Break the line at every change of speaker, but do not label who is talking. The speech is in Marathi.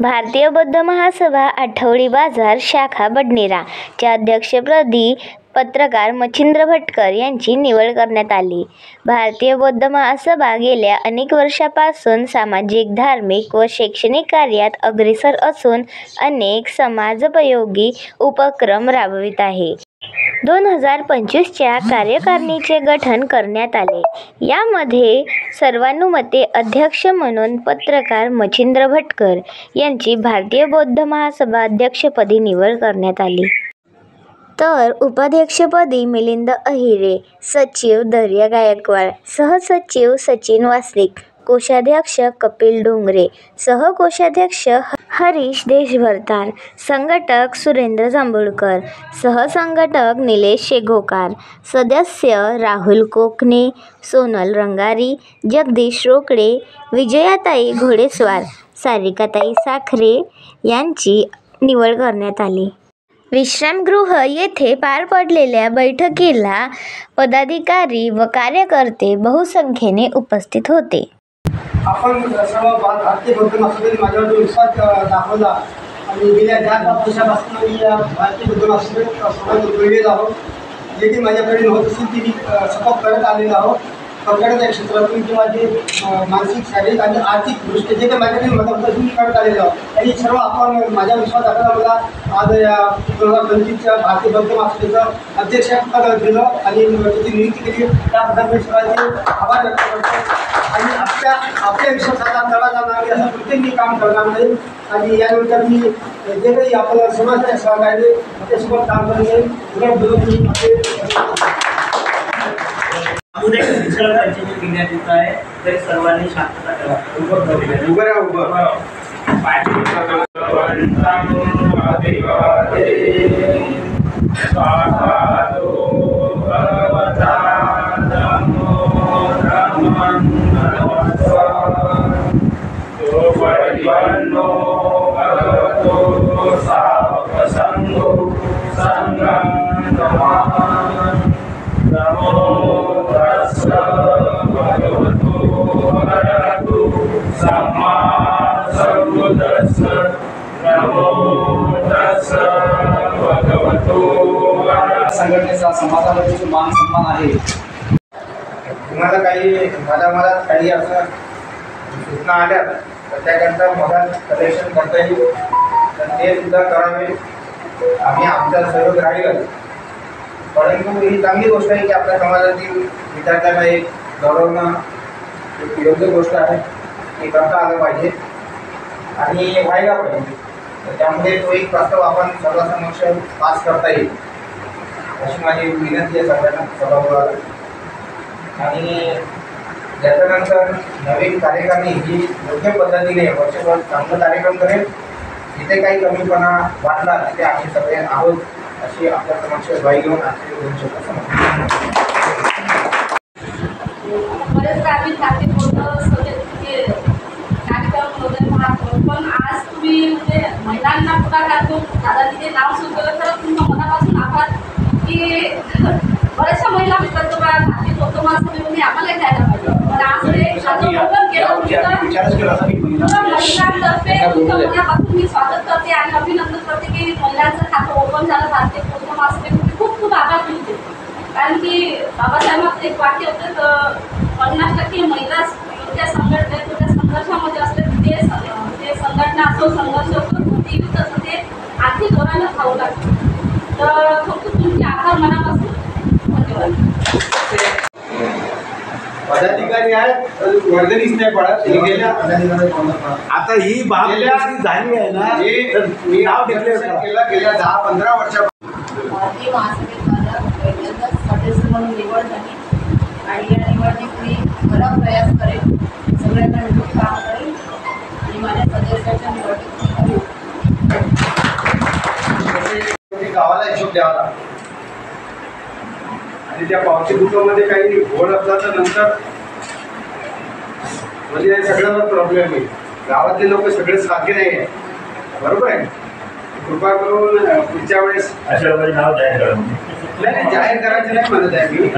भारतीय बौद्ध महासभा आठवडी बाजार शाखा बडनेरा च्या अध्यक्षपदी पत्रकार मच्छिंद्र भटकर यांची निवड करण्यात आली। भारतीय बौद्ध महासभा गेल्या अनेक वर्षांपासून सामाजिक, धार्मिक व शैक्षणिक कार्यात अग्रेसर असून अनेक समाजोपयोगी उपक्रम राबवित आहे। 2025 च्या कार्यकारिणीचे गठन करण्यात आले। यामध्ये सर्वानुमते अध्यक्ष म्हणून पत्रकार मच्छिंद्र भटकर यांची भारतीय बौद्ध महासभा अध्यक्षपदी निवड करण्यात आली। तर उपाध्यक्षपदी मिलिंद अहिरे, सचिव धैर्य गायकवाड, सहसचिव सचिन वासनिक, कोषाध्यक्ष कपिल डोंगरे, सहकोषाध्यक्ष हरीश देशभरतार, संघटक सुरेंद्र जांभूळकर, सहसंघटक निलेश शेघोकार, सदस्य राहुल कोकणे, सोनल रंगारी, जगदीश रोकडे, विजयाताई घोडेस्वार, सारिकाताई साखरे यांची निवड करण्यात आली। विश्रामगृह येथे पार पडलेल्या बैठकीला पदाधिकारी व कार्यकर्ते बहुसंख्येने उपस्थित होते।
आपण सर्व भारतीय बौद्ध महासभेने माझ्यावर विश्वास दाखवला आणि गेल्या 4-5 वर्षापासून मी या भारतीय बौद्ध महासभेत जोडलेलो आहोत। जे की माझ्याकडे होत असेल ती मी सपोर्ट करत आलेलो आहोत। कपड्याच्या क्षेत्रातून किंवा जे मानसिक, शारीरिक आणि आर्थिक दृष्ट्या जे काही माझ्याकडे मदत होती मी करत आलेलो आहोत। आणि सर्व आपण माझ्या विश्वास दाखवला मला आज या 2025च्या भारतीय बौद्ध महासभेचं अध्यक्षपद दिलं आणि त्याची नियुक्ती केली। त्याबद्दल मी सर्वांचे आभार व्यक्त करतो आणि आपल्या विश्वासाचा तडा जाणार असं प्रत्येक मी काम करणार नाही आणि यानंतर मी जे काही आपल्याला समाजाच्या सहकार्याने त्याच्यासोबत काम करणे
घेण्यात येत आहे। तरी सर्वांनी शांतता
संघटनेचा समाजामध्ये मान सन्मान आहे। तुम्हाला मला काही असं सूचना आल्या तर त्याकरता मदत कलेक्शन करता येईल तर ते सुद्धा करावे। आम्ही आमच्या सहयोग राहील, परंतु ही चांगली गोष्ट आहे की आपल्या समाजातील विद्यार्थ्यांना एक गौरवणं एक योग्य गोष्ट आहे, हे करता आलं पाहिजे आणि व्हायला पाहिजे। त्यामुळे तो एक प्रस्ताव आपण सर्वांसमक्ष पास करता येईल अशी माझी विनंती आहे सगळ्यांना सभागृहाला। आणि त्याच्यानंतर नवीन कार्यकारिणी ही योग्य पद्धतीने वर्षभर चांगला कार्यक्रम करेल। जिथे काही कमीपणा वाटला तिथे आम्ही सगळे आहोत अशी आपल्या समक्ष ग्वाही घेऊन आजचे 2 शब्द समजतो।
पण आज तुम्ही म्हणजे महिलांना पुढाकार घेऊन दादा तिथे नाव सुरू केलं तर तुमच्या मनापासून आभार की बऱ्याचशा महिला मिळतात तो भारतीय बौद्ध महासभेमध्ये आम्हालाही जायला पाहिजे। पण आज ते महिलांतर्फे तुमच्या मनापासून मी स्वागत करते आणि अभिनंदन करते की महिलांचं खातं ओपन झालं भारतीय बौद्ध महासभेमध्ये। खूप खूप आभार मिळते, कारण की बाबासाहेबांचं एक वाक्य होतं तर 50% महिला त्या संघटनेत त्या संघर्षामध्ये असते। ते संघटना असो, संघर्ष असो, कोणतीही तसं ते आर्थिक धोरणानं खाऊ लागतं। तर फक्त तुमचे आभार मनापासून धन्यवाद।
पदाधिकारी आहेत वर्गणीच नाही पडत गेल्या
आता ही बाब झाली आहे ना,
मी नाव डिक्लेअर गेल्या 10-15 वर्षापासून
भारतीय महासभेद्वारा पहिल्यांदाच सदस्य म्हणून निवड झाली आणि या निवडणूक मी खरा प्रयास करेन, सगळ्यांना मिळून काम करेन आणि माझ्या सदस्याच्या निवडणुकीत
गावाला हिशोब द्यावा लागतो आणि त्या पावसामध्ये काही घोड असला तर नंतर म्हणजे सगळ्यांना प्रॉब्लेम आहे। गावातले लोक सगळे सारखे नाही आहे, बरोबर आहे। कृपा करून पुढच्या वेळेस
अशा नाव जाहीर
नाही जाहीर करायचं नाही म्हणत आहे मी।